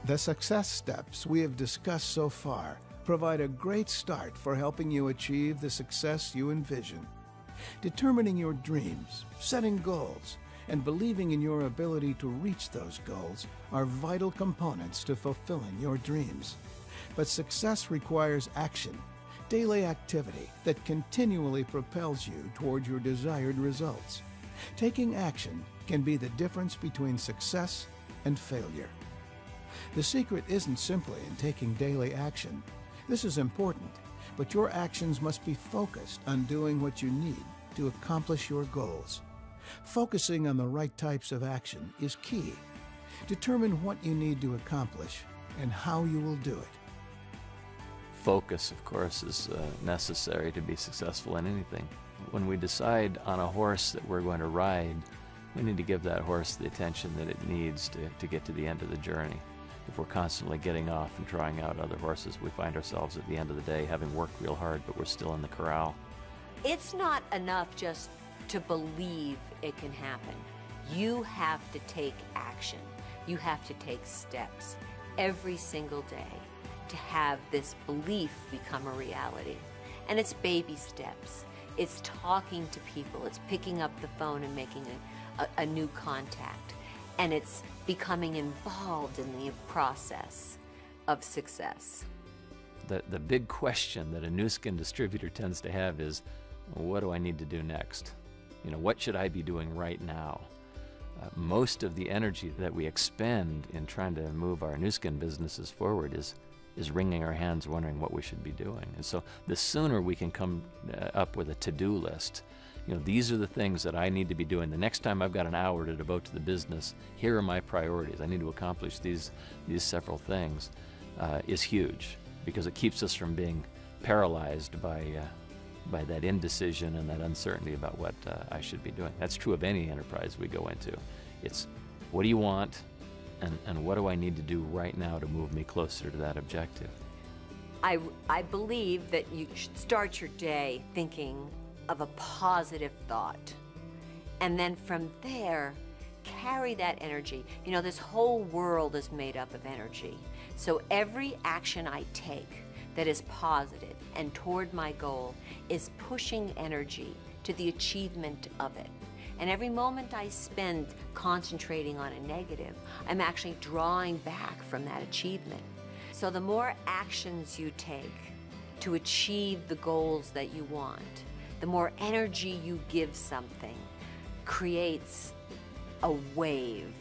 The success steps we have discussed so far provide a great start for helping you achieve the success you envision. Determining your dreams, setting goals, and believing in your ability to reach those goals are vital components to fulfilling your dreams. But success requires action, daily activity that continually propels you toward your desired results. Taking action can be the difference between success and failure. The secret isn't simply in taking daily action. This is important, but your actions must be focused on doing what you need to accomplish your goals. Focusing on the right types of action is key. Determine what you need to accomplish and how you will do it. Focus, of course, is necessary to be successful in anything. When we decide on a horse that we're going to ride, we need to give that horse the attention that it needs to get to the end of the journey. If we're constantly getting off and trying out other horses, we find ourselves at the end of the day having worked real hard, but we're still in the corral. It's not enough just to believe it can happen. You have to take action. You have to take steps every single day to have this belief become a reality. And it's baby steps. It's talking to people. It's picking up the phone and making a new contact. And it's becoming involved in the process of success. The big question that a nuskin distributor tends to have is, what do I need to do next? What should I be doing right now? Most of the energy that we expend in trying to move our nuskin businesses forward is wringing our hands wondering what we should be doing. And so the sooner we can come up with a to-do list, these are the things that I need to be doing. The next time I've got an hour to devote to the business, here are my priorities. I need to accomplish these several things, is huge, because it keeps us from being paralyzed by that indecision and that uncertainty about what I should be doing. That's true of any enterprise we go into. It's, what do you want, and what do I need to do right now to move me closer to that objective? I believe that you should start your day thinking of a positive thought. And then from there, carry that energy. This whole world is made up of energy. So every action I take that is positive and toward my goal is pushing energy to the achievement of it. And every moment I spend concentrating on a negative, I'm actually drawing back from that achievement. So the more actions you take to achieve the goals that you want, the more energy you give something creates a wave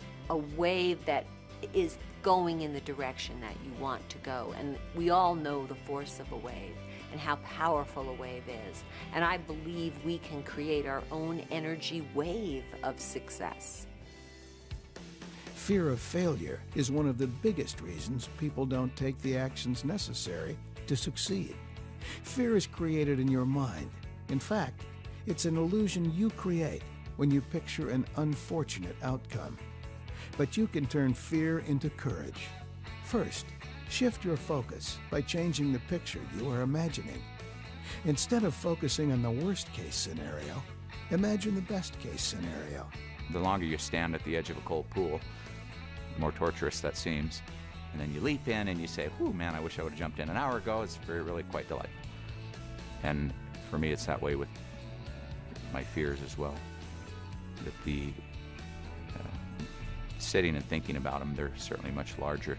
that is going in the direction that you want to go. And we all know the force of a wave and how powerful a wave is. And I believe we can create our own energy wave of success. Fear of failure is one of the biggest reasons people don't take the actions necessary to succeed. Fear is created in your mind. In fact, it's an illusion you create when you picture an unfortunate outcome. But you can turn fear into courage. First, shift your focus by changing the picture you are imagining. Instead of focusing on the worst-case scenario, imagine the best-case scenario. The longer you stand at the edge of a cold pool, the more torturous that seems. And then you leap in and you say, "Whew, man, I wish I would have jumped in an hour ago." It's really quite delightful. And for me, it's that way with my fears as well. That the sitting and thinking about them, they're certainly much larger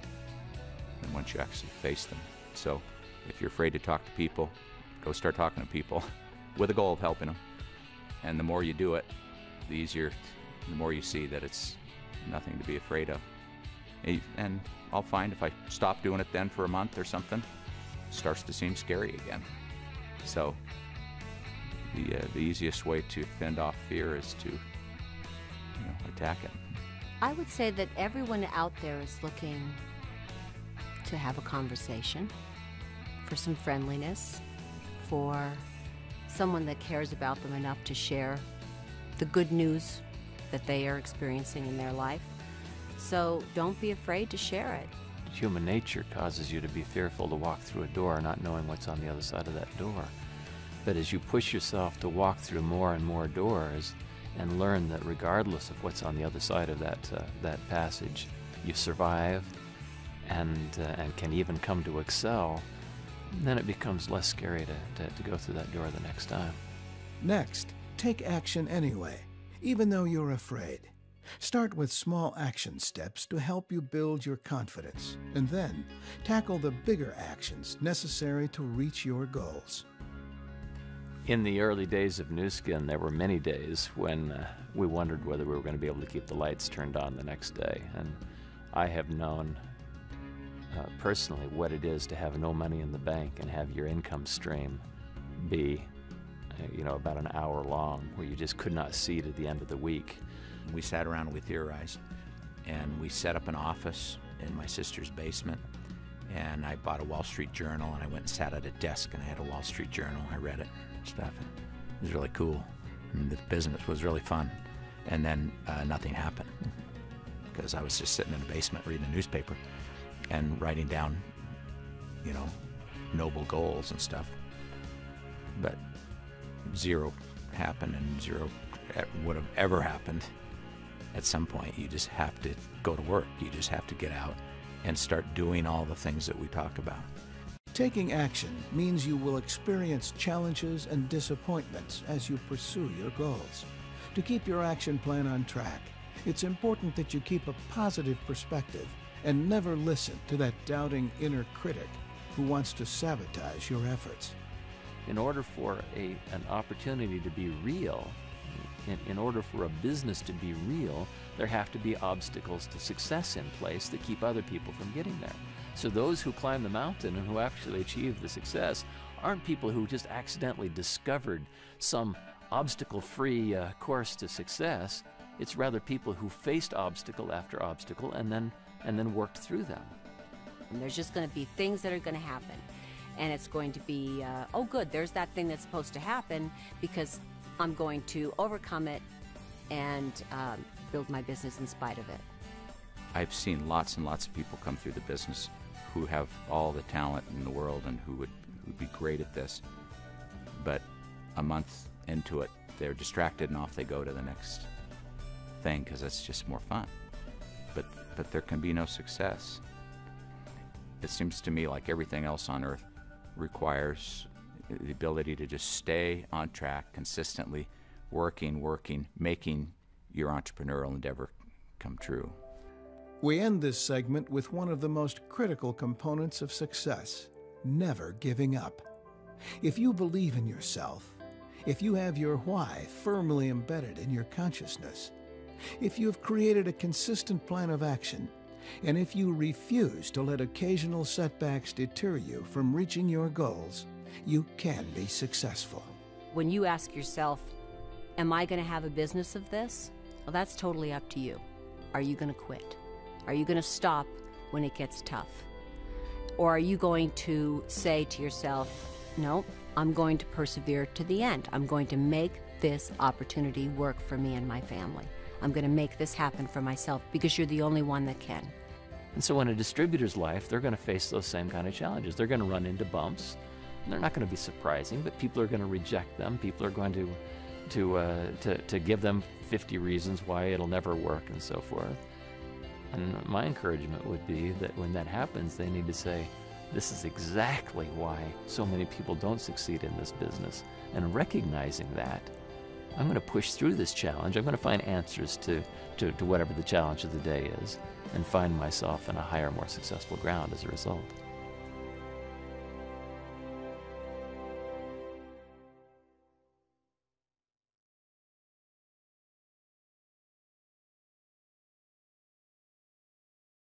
than once you actually face them. So if you're afraid to talk to people, go start talking to people with a goal of helping them. And the more you do it, the more you see that it's nothing to be afraid of. And I'll find if I stop doing it then for a month or something, it starts to seem scary again. So the easiest way to fend off fear is to attack it. I would say that everyone out there is looking to have a conversation, for some friendliness, for someone that cares about them enough to share the good news that they are experiencing in their life. So don't be afraid to share it. Human nature causes you to be fearful to walk through a door, not knowing what's on the other side of that door. But as you push yourself to walk through more and more doors and learn that regardless of what's on the other side of that passage, you survive and can even come to excel, then it becomes less scary to go through that door the next time. Next, take action anyway, even though you're afraid. Start with small action steps to help you build your confidence, and then tackle the bigger actions necessary to reach your goals. In the early days of Nu Skin, there were many days when we wondered whether we were going to be able to keep the lights turned on the next day. And I have known personally what it is to have no money in the bank and have your income stream be about an hour long, where you just could not see to the end of the week. We sat around and we theorized, and we set up an office in my sister's basement, and I bought a Wall Street Journal, and I went and sat at a desk, and I had a Wall Street Journal. I read it and stuff, and it was really cool, and the business was really fun. And then nothing happened, because I was just sitting in the basement reading a newspaper and writing down, noble goals and stuff. But zero happened, and zero would have ever happened. At some point, you just have to go to work. You just have to get out and start doing all the things that we talked about. Taking action means you will experience challenges and disappointments as you pursue your goals. To keep your action plan on track, it's important that you keep a positive perspective and never listen to that doubting inner critic who wants to sabotage your efforts. In order for an opportunity to be real, in order for a business to be real, there have to be obstacles to success in place that keep other people from getting there. So those who climb the mountain and who actually achieve the success aren't people who just accidentally discovered some obstacle-free course to success. It's rather people who faced obstacle after obstacle and then worked through them. And there's just going to be things that are going to happen. And it's going to be, oh good, there's that thing that's supposed to happen, because I'm going to overcome it and build my business in spite of it. I've seen lots and lots of people come through the business who have all the talent in the world and who would be great at this. But a month into it, they're distracted and off they go to the next thing, because it's just more fun. But there can be no success. It seems to me like everything else on earth requires the ability to just stay on track, consistently working, making your entrepreneurial endeavor come true. We end this segment with one of the most critical components of success: never giving up. If you believe in yourself, if you have your why firmly embedded in your consciousness, if you have created a consistent plan of action, and if you refuse to let occasional setbacks deter you from reaching your goals, you can be successful. When you ask yourself, am I going to have a business of this? Well, that's totally up to you. Are you going to quit? Are you going to stop when it gets tough? Or are you going to say to yourself, no, I'm going to persevere to the end. I'm going to make this opportunity work for me and my family. I'm going to make this happen for myself, because you're the only one that can. And so in a distributor's life, they're going to face those same kind of challenges. They're going to run into bumps. And they're not going to be surprising, but people are going to reject them. People are going to give them 50 reasons why it'll never work and so forth. And my encouragement would be that when that happens, they need to say, this is exactly why so many people don't succeed in this business. And recognizing that, I'm going to push through this challenge. I'm going to find answers to whatever the challenge of the day is, and find myself in a higher, more successful ground as a result.